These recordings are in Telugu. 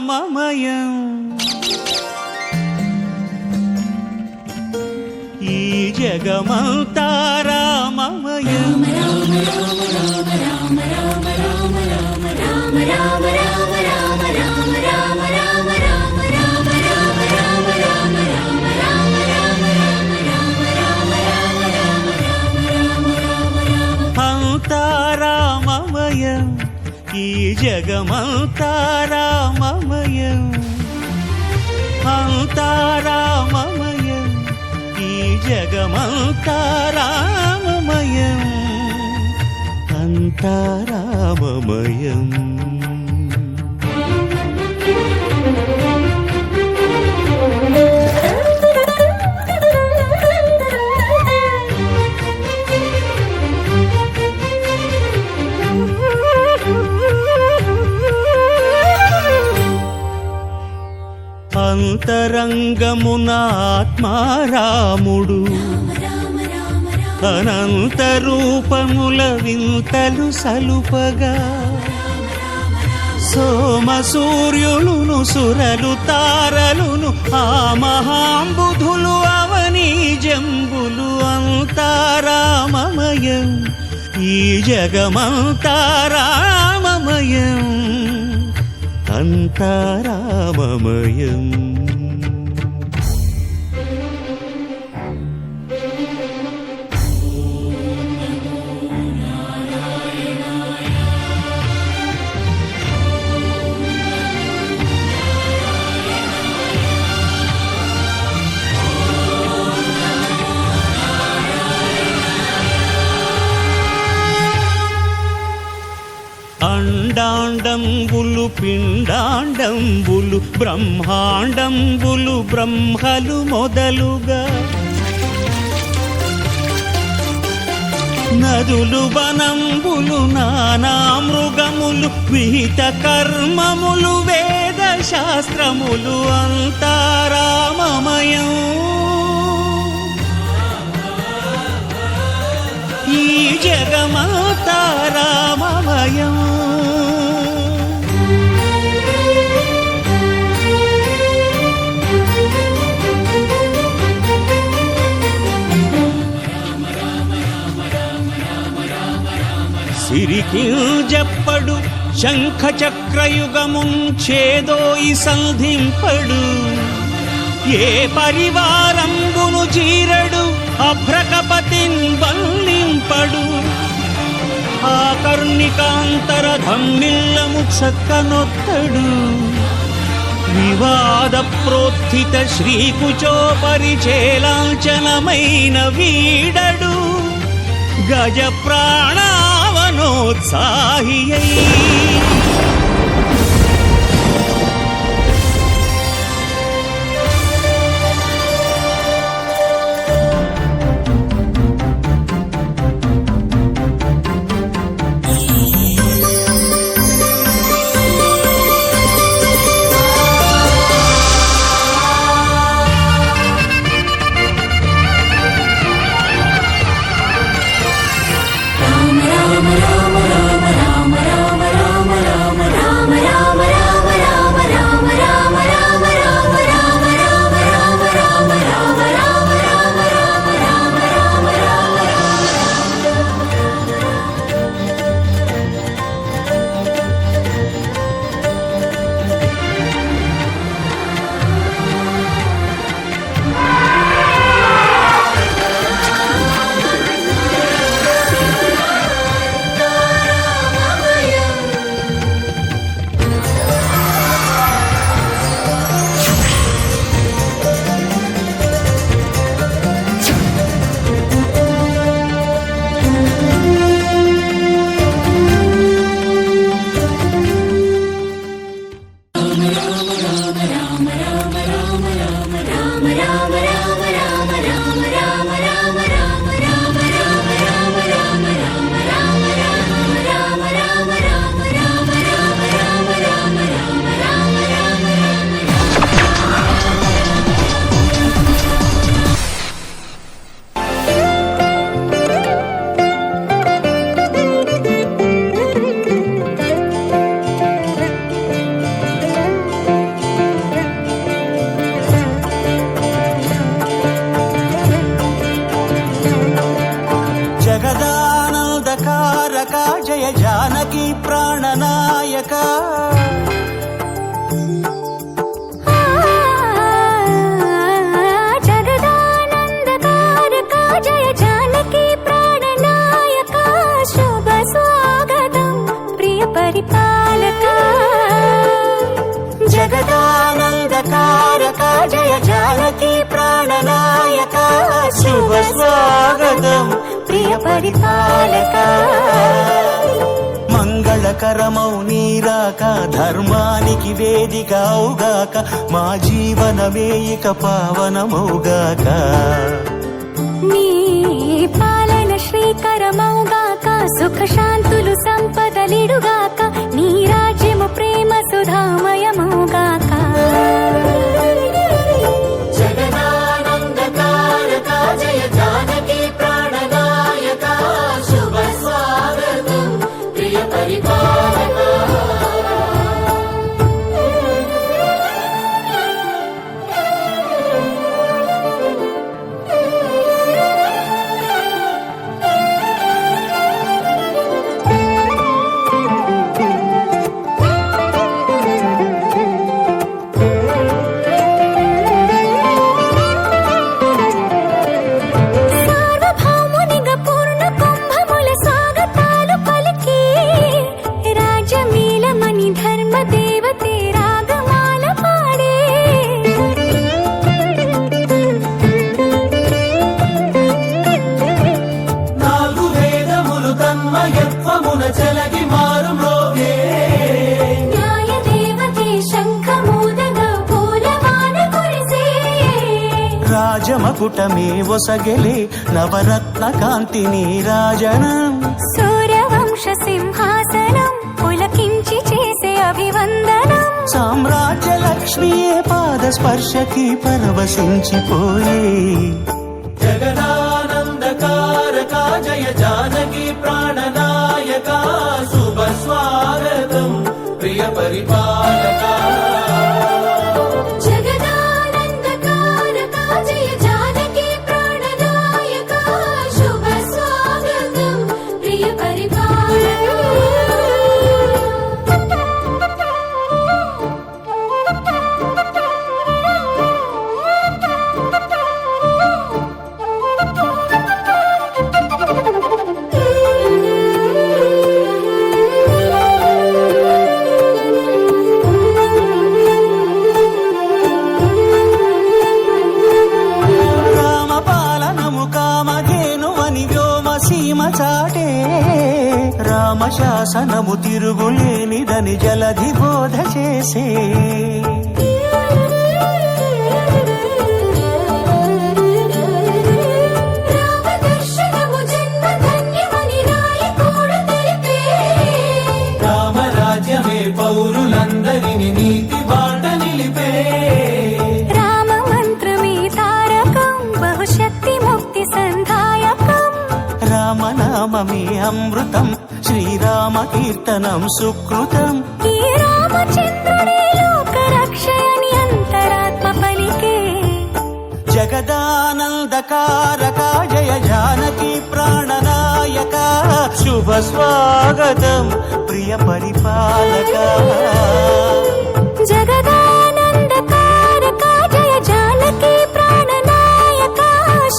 రామమయం ఈ జగమంతా రామమయం అంతా రామమయం ఈ జగమంతా రామమయం అంతా రామమయం ఈ జగమంతా రామమయం అంతా రామమయం అంతరంగమున ఆత్మారాముడు అనంత రూపముల వింతలు సలుపగా సోమ సూర్యులును సురలు తారలును ఆ మహాంబుధులు అవనీ జంబులు అంతా రామమయం ఈ జగమంతా రామమయం అంతా రామమయం అండాండంబులు పిండాండంబులు బ్రహ్మాండంబులు బ్రహ్మలు మొదలుగా నదులు వనంబులు నానా మృగములు విహిత కర్మములు వేద శాస్త్రములు అంతా రామమయం ఈ జగమంతా రామమయం సిరికి జప్పడు శంఖ చక్రయుగముంచేదోయి సంధింపడు ఏ పరివారంబును చీరడు అభ్రకపతిన్ వల్లింపడు ఆ కర్ణికాంతర ధమ్మిల్లము చక్కనొత్తడు వివాద ప్రోత్థిత శ్రీకుచోపరిచేలాంఛనమైన వీడడు గజ ప్రాణావనోత్సాహియై రామ రామ రామ రామ రామ రామ రామ రామ తారక జయ జానకి ప్రాణనాయక జగదానందకారక జయ జానకి ప్రాణనాయక శుభ స్వాగతం ప్రియ పరిపాలక జగదానందకారక జయ జానకి ప్రాణనాయక శుభ స్వాగతం ప్రియ పరిపాలక మంగళకరమౌ నీరాక ధర్మానికి వేదిక అవుగాక మా జీవనమే ఇక పావనమౌగాక నీ పాలన శ్రీకరమౌగాక సుఖ శాంతులు సంపదలిడుగాక నీ రాజ్యము ప్రేమ సుధామయమౌగాక జగదానందకారక జయ జానకి ప్రాణనాయక శుభ స్వాగతం ప్రియ పరిపాలక సార్వభౌమునిగా పూర్ణ కుంభముల స్వాగతాలు పలికి రాజమీలమణి ధర్మ దేవతే రాగమాల పాడే నాలుగు వేదములు తన్మయత్వమున చెలగి మారు మ్రోగే న్యాయ దేవతే శంఖమూదగా పూలవాన కురిసే రాజమకుటమే ఒసగెలే నవరత్న కాంతి నీరాజనం సూర్యవంశ సింహాసనం పులకించి చేసే అభివందనం సామ్రాజ్య లక్ష్మియే పాద స్పర్శకి పరవశించిపోయే జగదానందకారక జయ జానకి ప్రాణనాయక శుభ స్వాగతం ప్రియ పరిపాలక జగదానందకారక జయ జానకి ప్రాణనాయక శుభ స్వాగతం ప్రియ రామ పాలనము కామధేనువని వ్యోమ సీమ చాటే రామ శాసనము తిరుగులేనిదని జలధి బోధ చేసే రామదర్శనము జన్మ ధన్యమని నాయకుడు తెలిపే రామరాజ్యమే పౌరులందరిని నీతి బాట నిలిపే రామ మంత్రమే తారకం బహుశక్తి ముక్తి సంధాయకం రామనామమే అమృతం శ్రీరామ కీర్తనం సుకృతం ఈ రామచంద్రుడే లోక రక్షయని అంతరాత్మ పలికే జగదానందకారక జయ జానకి ప్రాణనాయక శుభ స్వాగతం ప్రియ పరిపాలక జగదానందకారక జయ జానకి ప్రాణనాయక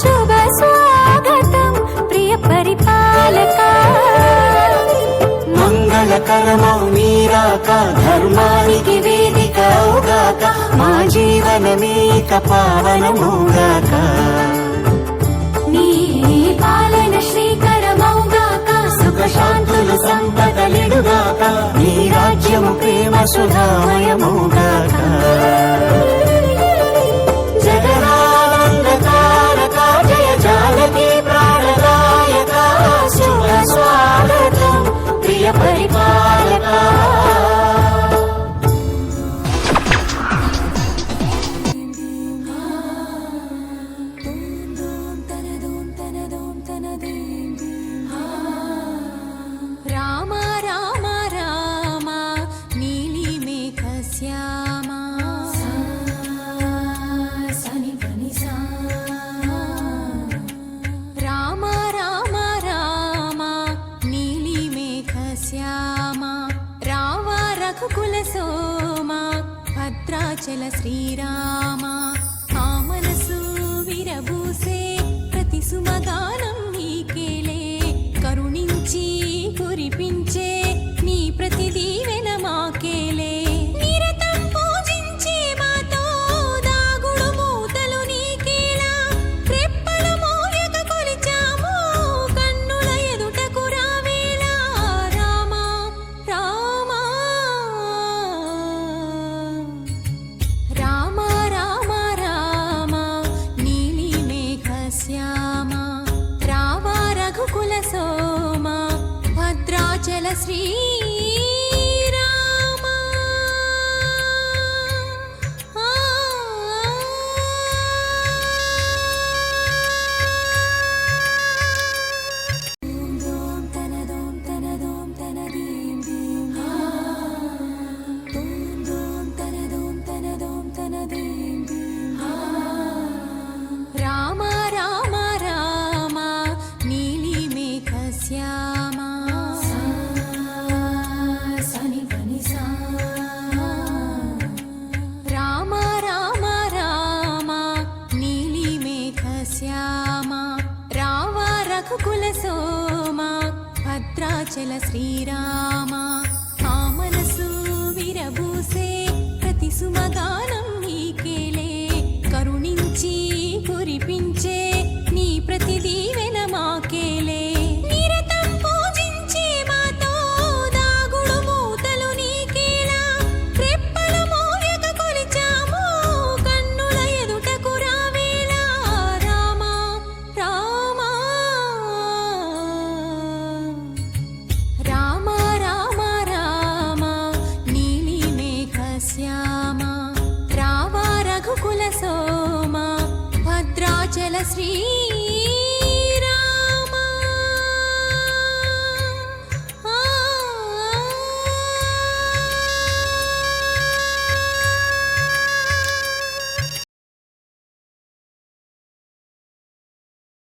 శుభ స్వాగతం ప్రియ పరిపాలక మంగళకరమౌ నీరాక ధర్మానికి వేదిక అవుగాక మా జీవనమే ఇక పావనమౌగాక నీ పాలన శ్రీకరమౌగాక సుఖ శాంతులు సంపదలిడుగాక నీ రాజ్యము ప్రేమ సుధామయమౌగాక జగదానందకారక జయ జానకి ప్రాణనాయక శుభ స్వాగతం ప్రియ పరిపాలక రామ రామ రామ నీలిమేఘ శ్యామ సోమ భద్రాచల శ్రీరామ ఆ మనసు విరబూసే ప్రతి సుమగానం నీకేలే కరుణించి కురిపించే నీ ప్రతి దీవెన మాకేలే నిరతం పూజించే మాతో దాగుడు మూతలు నీకేలా రెప్పలు మోయక కొలిచాము కన్నుల ఎదుటకు రావేలా రామ రామ రామ రామ రామ నీలి మేఘ శ్యామ రావా రఘుకుల సోమ భద్రాచల శ్రీరామ దోం తనదోం తనదోం తనదీం దీం దోం తనదోం తనదోం తనదీం దీం రామ రామ రామ నీలి మేఘ శ్యామ సని పని సా రామ రామ రామ నీలి మేఘ శ్యామ రావా రఘుకుల సోమ భద్రాచల శ్రీరామ ఆ మనసు విరబూసే ప్రతి సుమగానం నీకేలే కరుణించి కురిపించే నీ ప్రతి దీవెన మాకేలే నిరతం పూజించే మాతో దాగుడు మూతలు నీకేలా రెప్పలు మోయక కొలిచాము కన్నుల ఎదుటకు రావేలా రామ రామ రామ రామ రామ నీలి మేఘ శ్యామ రావా రఘుకుల సోమ భద్రాచల శ్రీరామ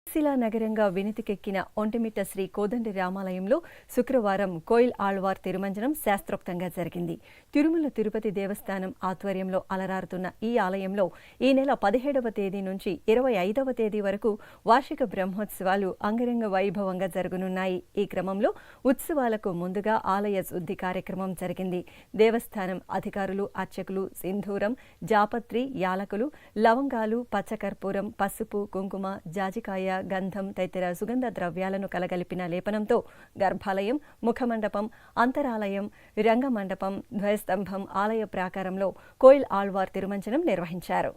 శిలా నగరంగా వినితికెక్కిన ఒంటిమిట్ట శ్రీ కోదండి రామాలయంలో శుక్రవారం కోయిల్ ఆళ్వార్ తిరుమంజనం శాస్త్రోక్తంగా జరిగింది. తిరుమల తిరుపతి దేవస్థానం ఆధ్వర్యంలో అలరారుతున్న ఈ ఆలయంలో ఈ నెల 17వ తేదీ నుంచి 25వ తేదీ వరకు వార్షిక బ్రహ్మోత్సవాలు అంగరంగ వైభవంగా జరగనున్నాయి. ఈ క్రమంలో ఉత్సవాలకు ముందుగా ఆలయ శుద్ధి కార్యక్రమం జరిగింది. దేవస్థానం అధికారులు అర్చకులు సింధూరం, జాపత్రి, యాలకులు, లవంగాలు, పచ్చకర్పూరం, పసుపు, కుంకుమ, జాజికాయ, గంధం తదితర సుగంధ ద్రవ్యాలను కలగలిపిన లేపనంతో గర్భాలయం, ముఖమండపం, అంతరాలయం, రంగమండపం, ధ్వజస్తంభం, ఆలయ ప్రాకారంలో కోయిల్ ఆళ్వార్ తిరుమంజనం నిర్వహించారు.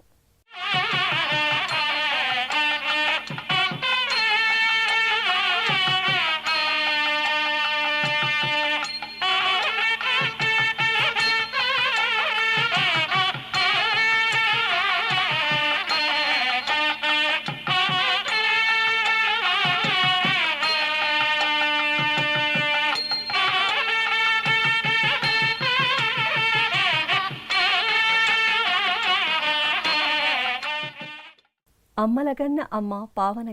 అమ్మలగన్న అమ్మ పావన